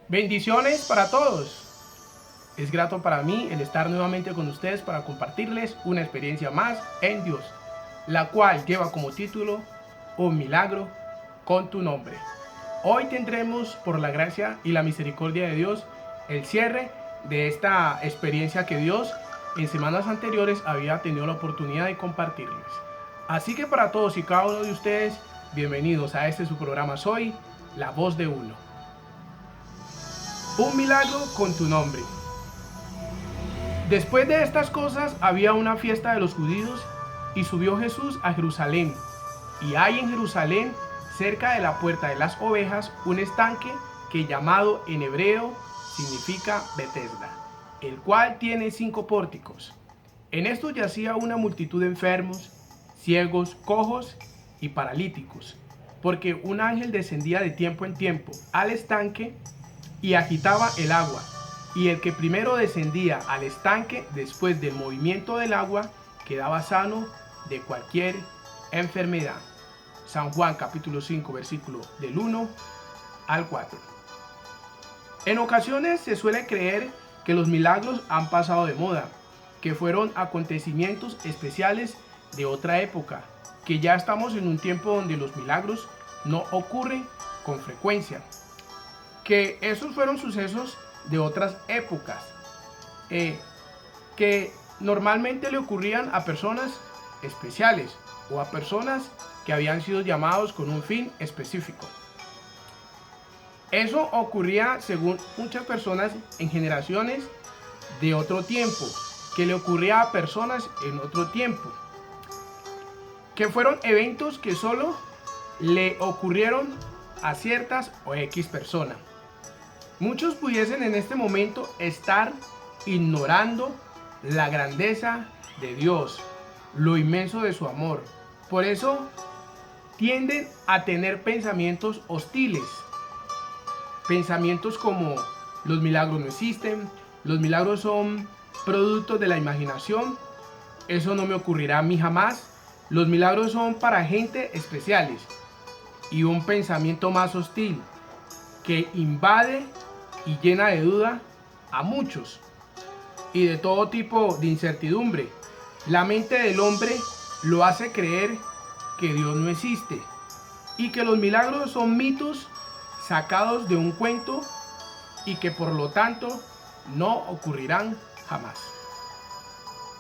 Bendiciones para todos. Es grato para mí el estar nuevamente con ustedes para compartirles una experiencia más en Dios, la cual lleva como título Un milagro con tu nombre. Hoy tendremos, por la gracia y la misericordia de Dios, el cierre de esta experiencia que Dios en semanas anteriores había tenido la oportunidad de compartirles. Así que para todos y cada uno de ustedes, bienvenidos a este su programa Soy, La Voz de Uno. Un milagro con tu nombre. Después de estas cosas había una fiesta de los judíos y subió Jesús a Jerusalén. Y hay en Jerusalén, cerca de la puerta de las ovejas, un estanque que llamado en hebreo significa Betesda, el cual tiene 5 pórticos. En estos yacía una multitud de enfermos, ciegos, cojos y paralíticos, porque un ángel descendía de tiempo en tiempo al estanque y agitaba el agua, y el que primero descendía al estanque después del movimiento del agua quedaba sano de cualquier enfermedad. San Juan capítulo 5 versículo del 1 al 4. En ocasiones se suele creer que los milagros han pasado de moda, que fueron acontecimientos especiales de otra época, que ya estamos en un tiempo donde los milagros no ocurren con frecuencia, que esos fueron sucesos de otras épocas, que normalmente le ocurrían a personas especiales o a personas que habían sido llamados con un fin específico. Eso ocurría según muchas personas en generaciones de otro tiempo, que le ocurría a personas en otro tiempo, que fueron eventos que solo le ocurrieron a ciertas o X personas. Muchos pudiesen en este momento estar ignorando la grandeza de Dios, lo inmenso de su amor. Por eso tienden a tener pensamientos hostiles. Pensamientos como los milagros no existen, los milagros son productos de la imaginación, eso no me ocurrirá a mí jamás, los milagros son para gente especiales. Y un pensamiento más hostil que invade y llena de duda a muchos y de todo tipo de incertidumbre. La mente del hombre lo hace creer que Dios no existe y que los milagros son mitos sacados de un cuento y que por lo tanto no ocurrirán jamás.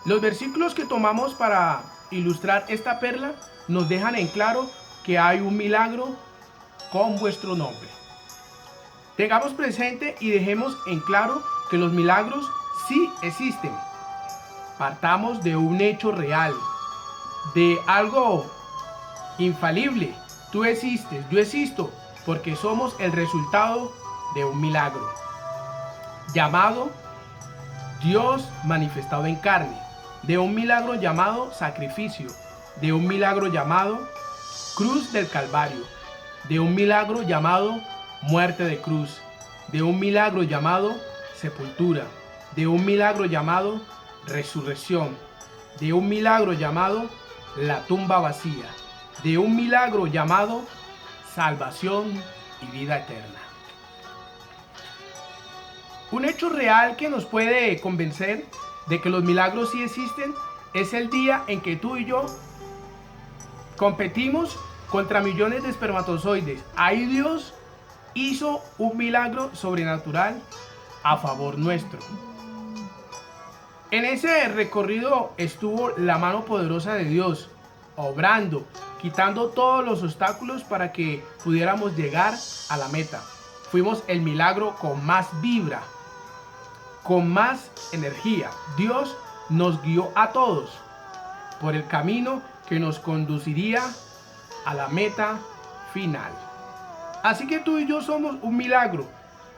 Los versículos que tomamos para ilustrar esta perla nos dejan en claro que hay un milagro con vuestro nombre. Tengamos presente y dejemos en claro que los milagros sí existen. Partamos de un hecho real, de algo infalible. Tú existes, yo existo, porque somos el resultado de un milagro llamado Dios manifestado en carne, de un milagro llamado sacrificio, de un milagro llamado cruz del Calvario, de un milagro llamado muerte de cruz, de un milagro llamado sepultura, de un milagro llamado resurrección, de un milagro llamado la tumba vacía, de un milagro llamado salvación y vida eterna. Un hecho real que nos puede convencer de que los milagros sí existen es el día en que tú y yo competimos contra millones de espermatozoides. Ahí Dios hizo un milagro sobrenatural a favor nuestro. En ese recorrido estuvo la mano poderosa de Dios, obrando, quitando todos los obstáculos para que pudiéramos llegar a la meta. Fuimos el milagro con más vibra, con más energía. Dios nos guió a todos por el camino que nos conduciría a la meta final. Así que tú y yo somos un milagro,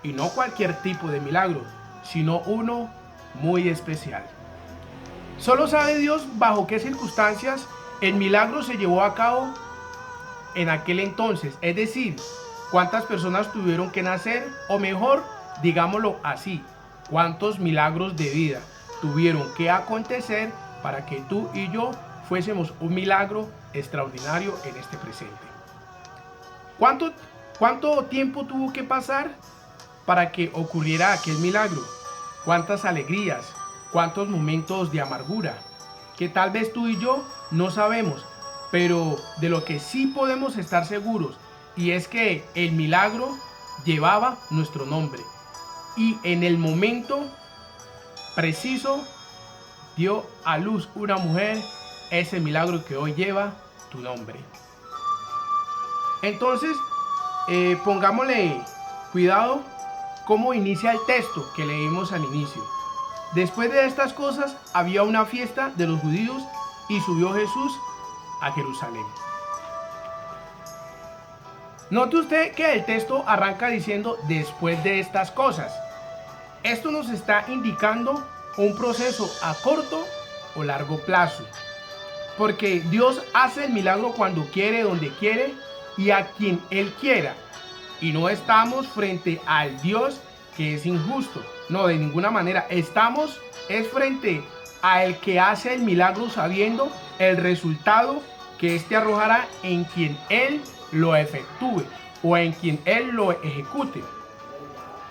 y no cualquier tipo de milagro, sino uno muy especial. Solo sabe Dios bajo qué circunstancias el milagro se llevó a cabo en aquel entonces, es decir, cuántas personas tuvieron que nacer, o mejor, digámoslo así, cuántos milagros de vida tuvieron que acontecer para que tú y yo fuésemos un milagro extraordinario en este presente. ¿Cuánto tiempo tuvo que pasar para que ocurriera aquel milagro. Cuántas alegrías, cuántos momentos de amargura, que tal vez tú y yo no sabemos, pero de lo que sí podemos estar seguros, y es que el milagro llevaba nuestro nombre. Y en el momento preciso dio a luz una mujer, ese milagro que hoy lleva tu nombre. Entonces, pongámosle cuidado cómo inicia el texto que leímos al inicio. Después de estas cosas había una fiesta de los judíos y subió Jesús a Jerusalén. Note usted que el texto arranca diciendo después de estas cosas. Esto nos está indicando un proceso a corto o largo plazo. Porque Dios hace el milagro cuando quiere, donde quiere y a quien Él quiera. Y no estamos frente al Dios que es injusto. No, de ninguna manera. Estamos frente al que hace el milagro sabiendo el resultado que éste arrojará en quien Él lo efectúe o en quien Él lo ejecute.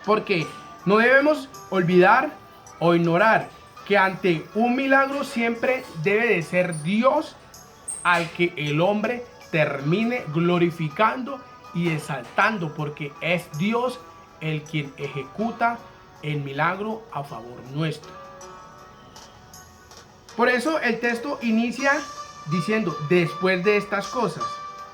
Porque no debemos olvidar o ignorar que ante un milagro siempre debe de ser Dios al que el hombre termine glorificando y exaltando, porque es Dios el quien ejecuta el milagro a favor nuestro. Por eso el texto inicia diciendo después de estas cosas.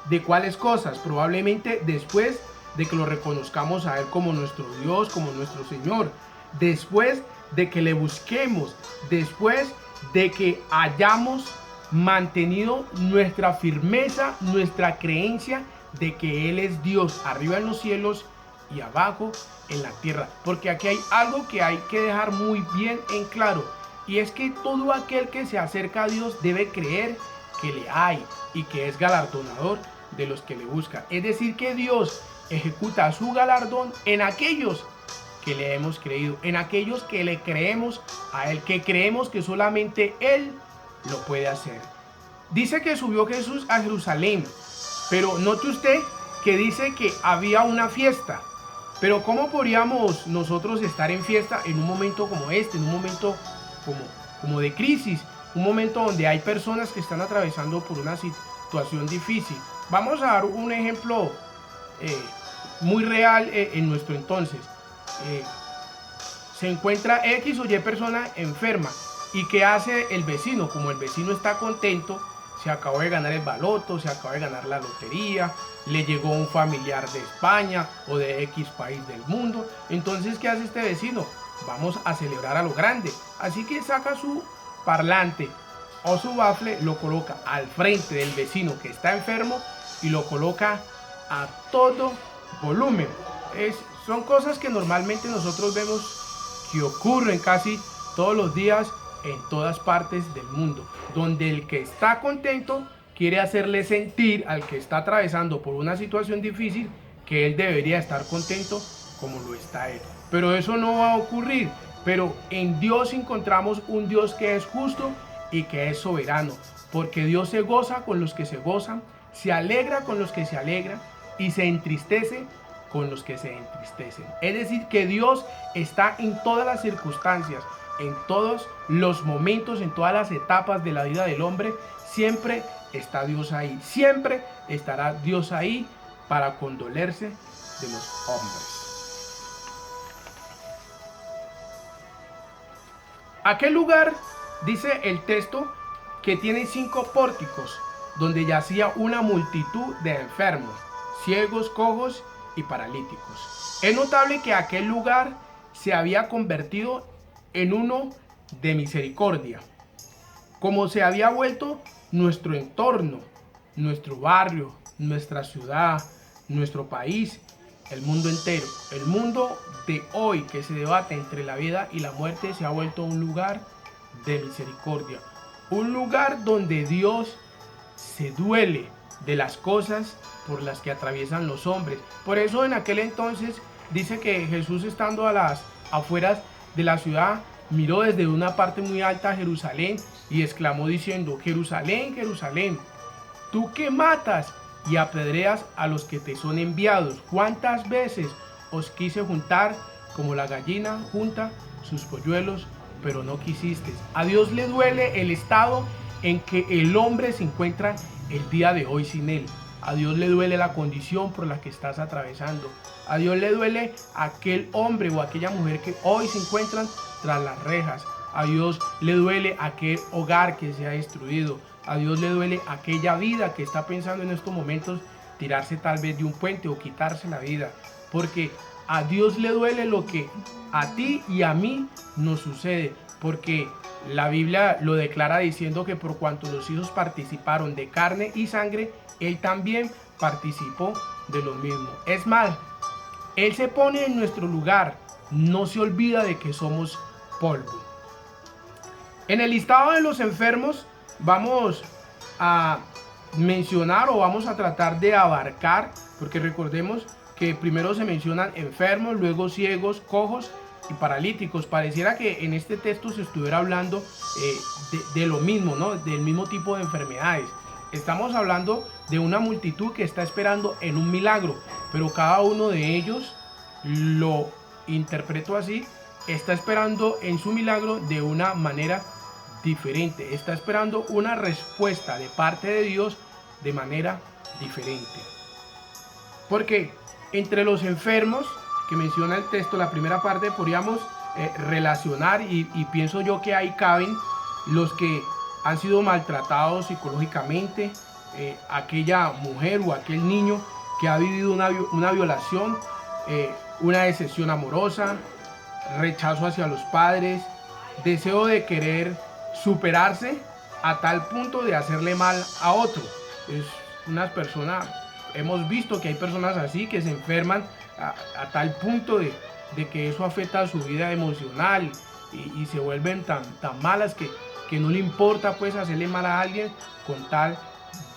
¿De cuáles cosas? Probablemente después de que lo reconozcamos a Él como nuestro Dios, como nuestro Señor. Después de que le busquemos, después de que hayamos mantenido nuestra firmeza, nuestra creencia de que Él es Dios arriba en los cielos y abajo en la tierra. Porque aquí hay algo que hay que dejar muy bien en claro, y es que todo aquel que se acerca a Dios debe creer que le hay y que es galardonador de los que le buscan. Es decir, que Dios ejecuta su galardón en aquellos que le hemos creído, en aquellos que le creemos a Él, que creemos que solamente Él lo puede hacer. Dice que subió Jesús a Jerusalén, pero note usted que dice que había una fiesta. Pero ¿cómo podríamos nosotros estar en fiesta en un momento como este, en un momento como de crisis, un momento donde hay personas que están atravesando por una situación difícil? Vamos a dar un ejemplo muy real en nuestro entonces. Se encuentra X o Y persona enferma, y ¿qué hace el vecino? Como el vecino está contento, se acabó de ganar el baloto, se acabó de ganar la lotería, le llegó un familiar de España o de X país del mundo. Entonces, ¿qué hace este vecino? Vamos a celebrar a lo grande. Así que saca su parlante o su bafle, lo coloca al frente del vecino que está enfermo y lo coloca a todo volumen. Son cosas que normalmente nosotros vemos que ocurren casi todos los días en todas partes del mundo, donde el que está contento quiere hacerle sentir al que está atravesando por una situación difícil que él debería estar contento como lo está él. Pero eso no va a ocurrir. Pero en Dios encontramos un Dios que es justo y que es soberano, porque Dios se goza con los que se gozan, se alegra con los que se alegran y se entristece con los que se entristecen. Es decir, que Dios está en todas las circunstancias, en todos los momentos, en todas las etapas de la vida del hombre. Siempre está Dios ahí, siempre estará Dios ahí para condolerse de los hombres. Aquel lugar, dice el texto, que tiene 5 pórticos, donde yacía una multitud de enfermos, ciegos, cojos y paralíticos. Es notable que aquel lugar se había convertido en uno de misericordia, como se había vuelto nuestro entorno, nuestro barrio, nuestra ciudad, nuestro país, el mundo entero. El mundo de hoy, que se debate entre la vida y la muerte, se ha vuelto un lugar de misericordia, un lugar donde Dios se duele de las cosas por las que atraviesan los hombres. Por eso en aquel entonces dice que Jesús, estando a las afueras de la ciudad, miró desde una parte muy alta a Jerusalén y exclamó diciendo: Jerusalén, Jerusalén, tú que matas y apedreas a los que te son enviados, ¿cuántas veces os quise juntar como la gallina junta sus polluelos, pero no quisisteis. A Dios le duele el estado en que el hombre se encuentra el día de hoy sin Él. A Dios le duele la condición por la que estás atravesando. A Dios le duele aquel hombre o aquella mujer que hoy se encuentran tras las rejas. A Dios le duele aquel hogar que se ha destruido. A Dios le duele aquella vida que está pensando en estos momentos tirarse tal vez de un puente o quitarse la vida. Porque a Dios le duele lo que a ti y a mí nos sucede. Porque la Biblia lo declara diciendo que por cuanto los hijos participaron de carne y sangre, Él también participó de lo mismo. Es más, Él se pone en nuestro lugar, no se olvida de que somos polvo. En el listado de los enfermos vamos a mencionar o vamos a tratar de abarcar, porque recordemos que primero se mencionan enfermos, luego ciegos, cojos y paralíticos. Pareciera que en este texto se estuviera hablando de lo mismo, ¿no? Del mismo tipo de enfermedades. Estamos hablando de una multitud que está esperando en un milagro, pero cada uno de ellos, lo interpreto así, está esperando en su milagro de una manera diferente. Está esperando una respuesta de parte de Dios de manera diferente. Porque entre los enfermos que menciona el texto, la primera parte, podríamos relacionar y pienso yo que ahí caben los que han sido maltratados psicológicamente, aquella mujer o aquel niño que ha vivido una violación, una decepción amorosa, rechazo hacia los padres, deseo de querer superarse a tal punto de hacerle mal a otro. Es unas personas, hemos visto que hay personas así que se enferman a tal punto de que eso afecta a su vida emocional y se vuelven tan malas que no le importa pues hacerle mal a alguien con tal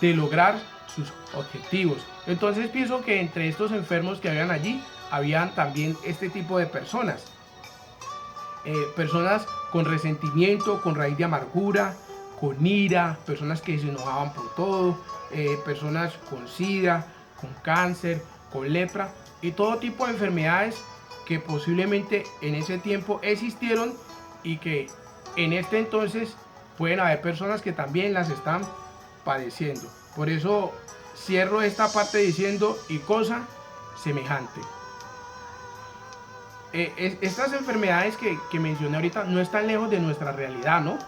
de lograr sus objetivos. Entonces pienso que entre estos enfermos que habían allí, habían también este tipo de personas. Personas con resentimiento, con raíz de amargura, con ira, personas que se enojaban por todo, personas con sida, con cáncer, con lepra y todo tipo de enfermedades que posiblemente en ese tiempo existieron y que en este entonces pueden haber personas que también las están padeciendo. Por eso cierro esta parte diciendo y cosa semejante. Estas enfermedades que mencioné ahorita no están lejos de nuestra realidad, ¿no?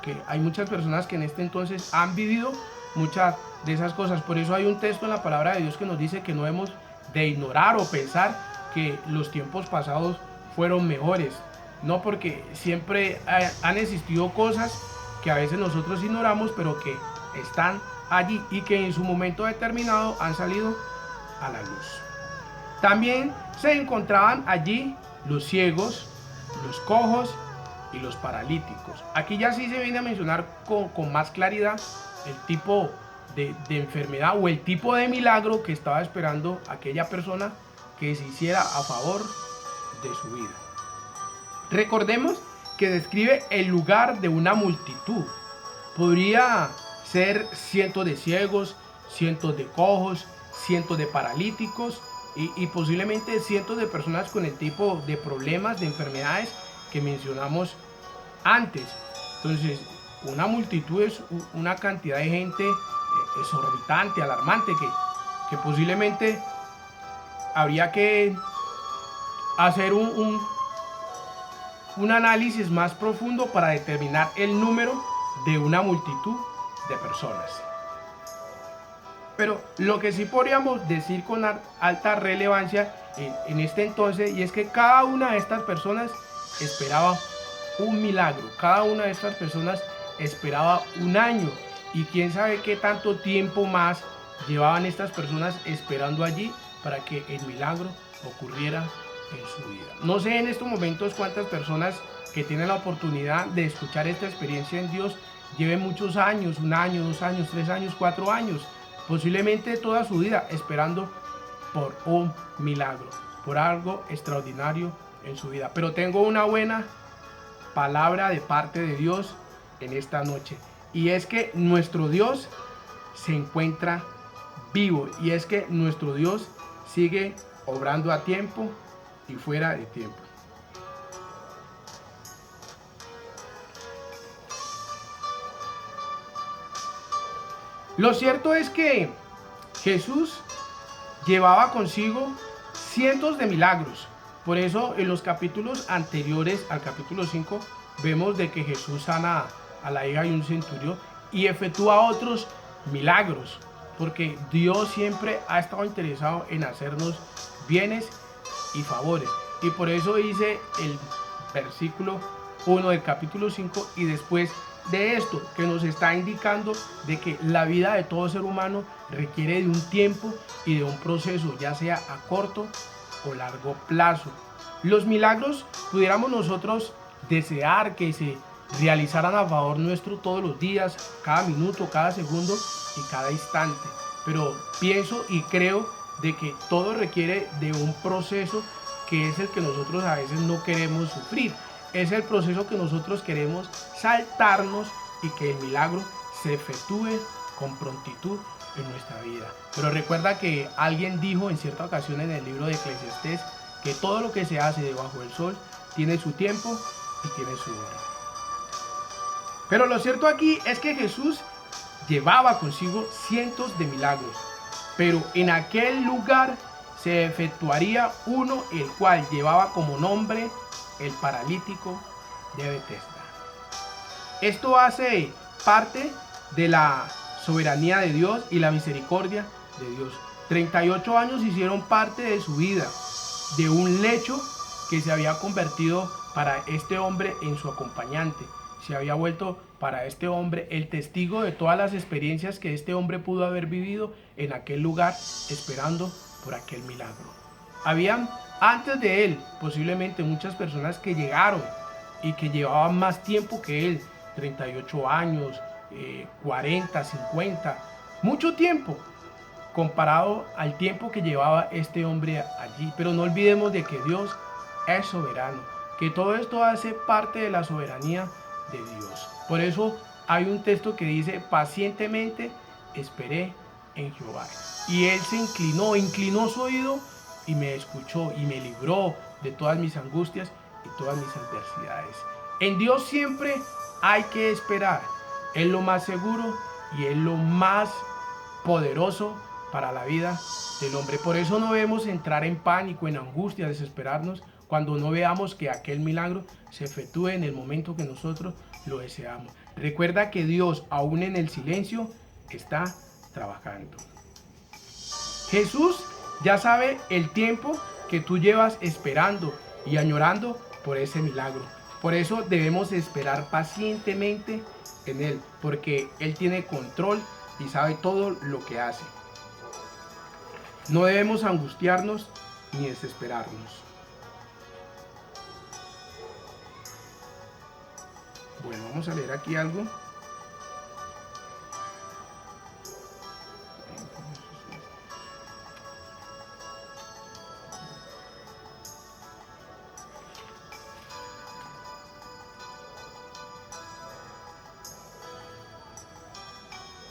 Que hay muchas personas que en este entonces han vivido muchas de esas cosas. Por eso hay un texto en la palabra de Dios que nos dice que no debemos de ignorar o pensar que los tiempos pasados fueron mejores. No, porque siempre han existido cosas que a veces nosotros ignoramos, pero que están allí y que en su momento determinado han salido a la luz. También se encontraban allí los ciegos, los cojos y los paralíticos. Aquí ya sí se viene a mencionar con más claridad el tipo de enfermedad o el tipo de milagro que estaba esperando aquella persona que se hiciera a favor de su vida. Recordemos que describe el lugar de una multitud. Podría ser cientos de ciegos, cientos de cojos, cientos de paralíticos y posiblemente cientos de personas con el tipo de problemas, de enfermedades que mencionamos antes. Entonces, una multitud es una cantidad de gente exorbitante, alarmante, que posiblemente habría que hacer un análisis más profundo para determinar el número de una multitud de personas. Pero lo que sí podríamos decir con alta relevancia en este entonces, y es que cada una de estas personas esperaba un milagro, cada una de estas personas esperaba un año, y quién sabe qué tanto tiempo más llevaban estas personas esperando allí para que el milagro ocurriera en su vida. No sé en estos momentos cuántas personas que tienen la oportunidad de escuchar esta experiencia en Dios lleven muchos años, 1 año, 2 años, 3 años, 4 años, posiblemente toda su vida esperando por un milagro, por algo extraordinario en su vida. Pero tengo una buena palabra de parte de Dios en esta noche, y es que nuestro Dios se encuentra vivo, y es que nuestro Dios sigue obrando a tiempo y fuera de tiempo. Lo cierto es que Jesús llevaba consigo cientos de milagros. Por eso en los capítulos anteriores al capítulo 5 vemos de que Jesús sana a la hija de un centurión y efectúa otros milagros, porque Dios siempre ha estado interesado en hacernos bienes y favores. Y por eso dice el versículo 1 del capítulo 5, y después de esto que nos está indicando de que la vida de todo ser humano requiere de un tiempo y de un proceso, ya sea a corto o largo plazo. Los milagros pudiéramos nosotros desear que se realizaran a favor nuestro todos los días, cada minuto, cada segundo y cada instante, pero pienso y creo de que todo requiere de un proceso que es el que nosotros a veces no queremos sufrir. Es el proceso que nosotros queremos saltarnos y que el milagro se efectúe con prontitud en nuestra vida. Pero recuerda que alguien dijo en cierta ocasión en el libro de Eclesiastés que todo lo que se hace debajo del sol tiene su tiempo y tiene su hora. Pero lo cierto aquí es que Jesús llevaba consigo cientos de milagros, pero en aquel lugar se efectuaría uno, el cual llevaba como nombre el paralítico de Betesda. Esto hace parte de la soberanía de Dios y la misericordia de Dios. 38 años hicieron parte de su vida, de un lecho que se había convertido para este hombre en su acompañante. Se había vuelto para este hombre el testigo de todas las experiencias que este hombre pudo haber vivido en aquel lugar, esperando por aquel milagro. Habían antes de él posiblemente muchas personas que llegaron y que llevaban más tiempo que él, 38 años, 40, 50, mucho tiempo comparado al tiempo que llevaba este hombre allí. Pero no olvidemos de que Dios es soberano, que todo esto hace parte de la soberanía de Dios. Por eso hay un texto que dice: pacientemente esperé en Jehová, y él se inclinó su oído y me escuchó y me libró de todas mis angustias y todas mis adversidades. En Dios siempre hay que esperar. Es lo más seguro y es lo más poderoso para la vida del hombre. Por eso no debemos entrar en pánico, en angustia, desesperarnos cuando no veamos que aquel milagro se efectúe en el momento que nosotros lo deseamos. Recuerda que Dios, aún en el silencio, está trabajando. Jesús ya sabe el tiempo que tú llevas esperando y añorando por ese milagro. Por eso debemos esperar pacientemente en Él, porque Él tiene control y sabe todo lo que hace. No debemos angustiarnos ni desesperarnos. Bueno, vamos a leer aquí algo.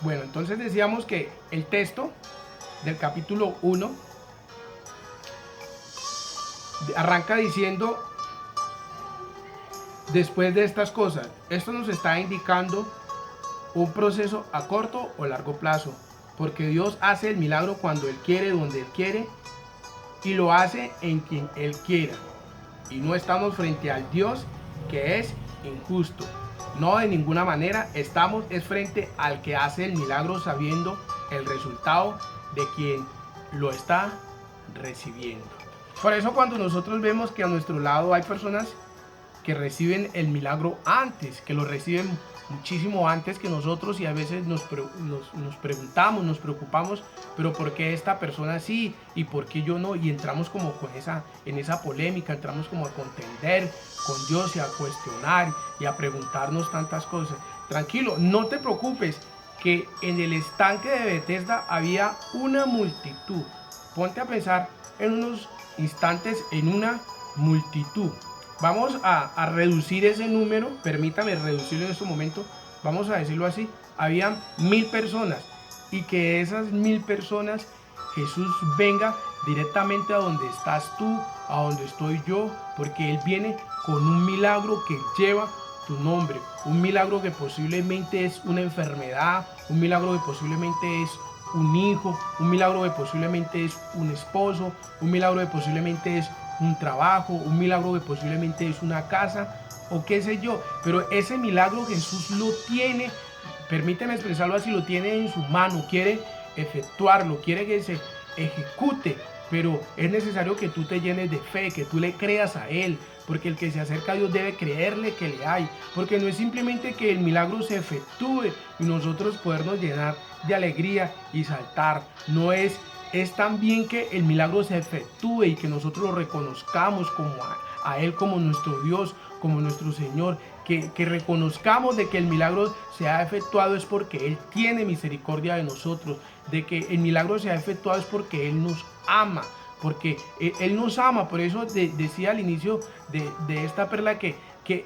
Bueno, entonces decíamos que el texto del capítulo 1 arranca diciendo: después de estas cosas. Esto nos está indicando un proceso a corto o largo plazo, porque Dios hace el milagro cuando Él quiere, donde Él quiere, y lo hace en quien Él quiera. Y no estamos frente al Dios que es injusto. No, de ninguna manera. Estamos frente al que hace el milagro sabiendo el resultado de quien lo está recibiendo. Por eso cuando nosotros vemos que a nuestro lado hay personas que reciben el milagro antes, que lo reciben muchísimo antes que nosotros, y a veces nos preguntamos, nos preocupamos, pero ¿por qué esta persona sí y por qué yo no? Y entramos como en esa polémica, entramos como a contender con Dios y a cuestionar y a preguntarnos tantas cosas. Tranquilo, no te preocupes, que en el estanque de Betesda había una multitud. Ponte a pensar en unos instantes en una multitud. Vamos a reducir ese número, permítame reducirlo en este momento, vamos a decirlo así: habían 1000 personas, y que esas 1000 personas Jesús venga directamente a donde estás tú a donde estoy yo, porque Él viene con un milagro que lleva tu nombre, un milagro que posiblemente es una enfermedad, un milagro que posiblemente es un hijo, un milagro que posiblemente es un esposo, un milagro que posiblemente es un trabajo, un milagro que posiblemente es una casa o qué sé yo, pero ese milagro Jesús lo tiene, permíteme expresarlo así, lo tiene en su mano, quiere efectuarlo, quiere que se ejecute, pero es necesario que tú te llenes de fe, que tú le creas a Él, porque el que se acerca a Dios debe creerle que le hay, porque no es simplemente que el milagro se efectúe y nosotros podernos llenar de alegría y saltar, no es también que el milagro se efectúe y que nosotros lo reconozcamos como a Él como nuestro Dios, como nuestro Señor, que reconozcamos de que el milagro se ha efectuado es porque Él tiene misericordia de nosotros, de que el milagro se ha efectuado es porque Él nos ama, porque Él nos ama. Por eso decía al inicio de esta perla que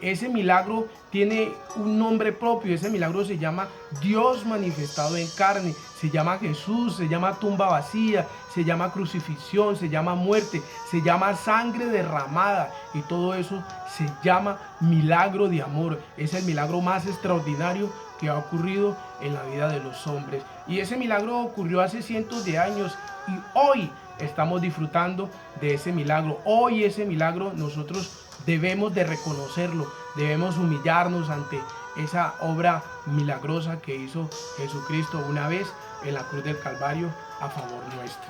ese milagro tiene un nombre propio. Ese milagro se llama Dios manifestado en carne, se llama Jesús, se llama tumba vacía, se llama crucifixión, se llama muerte, se llama sangre derramada, y todo eso se llama milagro de amor. Es el milagro más extraordinario que ha ocurrido en la vida de los hombres, y ese milagro ocurrió hace cientos de años y hoy estamos disfrutando de ese milagro. Hoy ese milagro nosotros debemos de reconocerlo, debemos humillarnos ante esa obra milagrosa que hizo Jesucristo una vez en la cruz del Calvario a favor nuestro.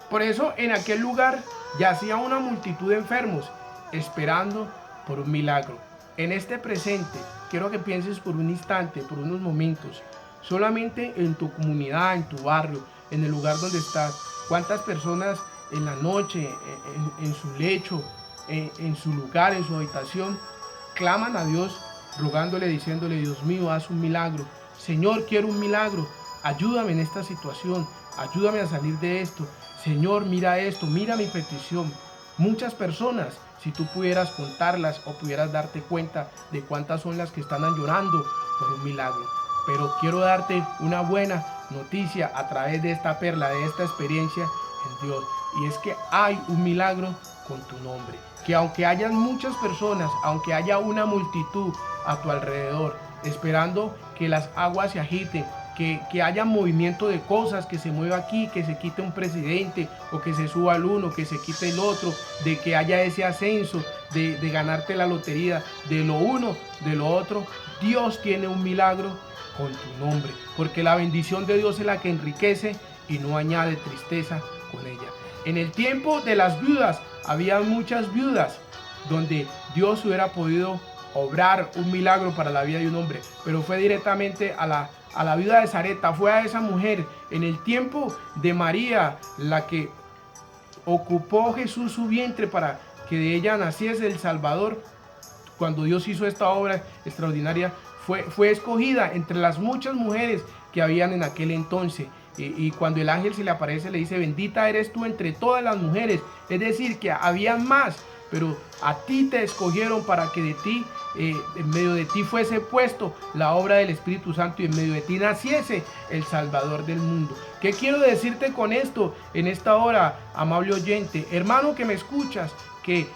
Por eso en aquel lugar yacía una multitud de enfermos esperando por un milagro. En este presente quiero que pienses por un instante, por unos momentos, solamente en tu comunidad, en tu barrio, en el lugar donde estás. ¿Cuántas personas en la noche, en su lecho, en su lugar, en su habitación, claman a Dios, rogándole, diciéndole: Dios mío, haz un milagro. Señor, quiero un milagro. Ayúdame en esta situación. Ayúdame a salir de esto. Señor, mira esto, mira mi petición. Muchas personas, si tú pudieras contarlas o pudieras darte cuenta de cuántas son las que están llorando por un milagro. Pero quiero darte una buena noticia a través de esta perla, de esta experiencia en Dios. Y es que hay un milagro con tu nombre. Que aunque hayan muchas personas, aunque haya una multitud a tu alrededor, esperando que las aguas se agiten, que haya movimiento de cosas, que se mueva aquí, que se quite un presidente, o que se suba el uno, que se quite el otro, de que haya ese ascenso, de ganarte la lotería, de lo uno, de lo otro, Dios tiene un milagro con tu nombre, porque la bendición de Dios es la que enriquece y no añade tristeza con ella. En el tiempo de las viudas, había muchas viudas donde Dios hubiera podido obrar un milagro para la vida de un hombre, pero fue directamente a la viuda de Sarepta, fue a esa mujer en el tiempo de María, la que ocupó Jesús su vientre para que de ella naciese el Salvador. Cuando Dios hizo esta obra extraordinaria, fue escogida entre las muchas mujeres que habían en aquel entonces. Y cuando el ángel se le aparece, le dice: bendita eres tú entre todas las mujeres. Es decir, que habían más, pero a ti te escogieron para que de ti, en medio de ti fuese puesto la obra del Espíritu Santo, y en medio de ti naciese el Salvador del mundo. ¿Qué quiero decirte con esto en esta hora, amable oyente? Hermano que me escuchas, que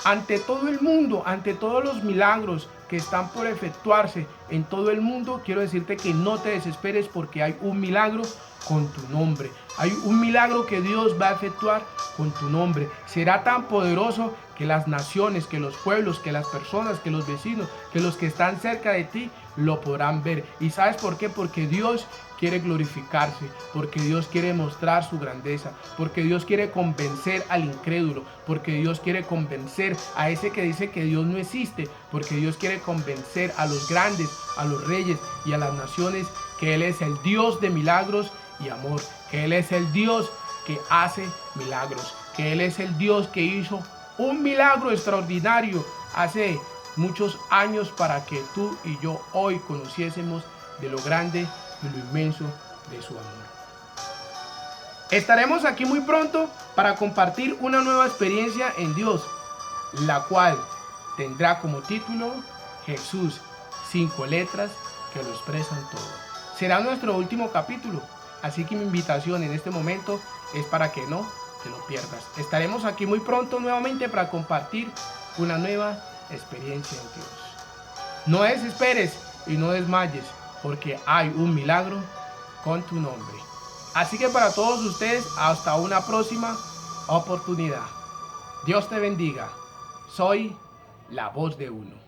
ante todo el mundo, ante todos los milagros que están por efectuarse en todo el mundo, quiero decirte que no te desesperes, porque hay un milagro con tu nombre. Hay un milagro que Dios va a efectuar con tu nombre. Será tan poderoso que las naciones, que los pueblos, que las personas, que los vecinos, que los que están cerca de ti lo podrán ver. ¿Y sabes por qué? Porque Dios quiere glorificarse, porque Dios quiere mostrar su grandeza, porque Dios quiere convencer al incrédulo, porque Dios quiere convencer a ese que dice que Dios no existe, porque Dios quiere convencer a los grandes, a los reyes y a las naciones que Él es el Dios de milagros y amor, que Él es el Dios que hace milagros, que Él es el Dios que hizo un milagro extraordinario hace muchos años para que tú y yo hoy conociésemos de lo grande y lo inmenso de su amor. Estaremos aquí muy pronto para compartir una nueva experiencia en Dios, la cual tendrá como título Jesús, 5 letras que lo expresan todo. Será nuestro último capítulo, así que mi invitación en este momento es para que no te lo pierdas. Estaremos aquí muy pronto nuevamente para compartir una nueva experiencia en Dios. No desesperes y no desmayes, porque hay un milagro con tu nombre. Así que para todos ustedes, hasta una próxima oportunidad. Dios te bendiga. Soy la voz de uno.